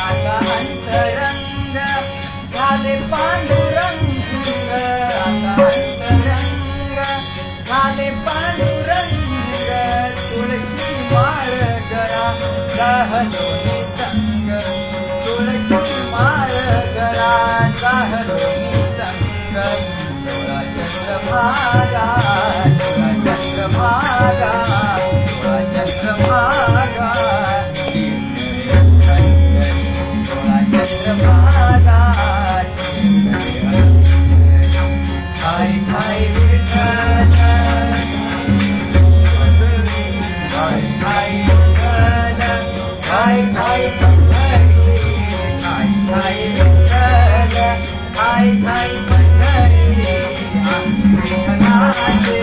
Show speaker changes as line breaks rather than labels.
आता अंतरंग झाले पांडुरंग, आता अंतरंग झाले पांडुरंग, तुळशी माळ गळा जाहलोनी संग, तुळशी माळ गळा जाहलोनी संग, तुळा चंद्रभागा, तुळा चंद्रभागा, तुळा चंद्रभागा, चंद्रभागा हाय हाय विठ्ठल, हाय हाय विठ्ठल, हाय हाय पंढरी, हाय हाय विठ्ठल, हाय हाय पंढरी, विठ्ठलाचे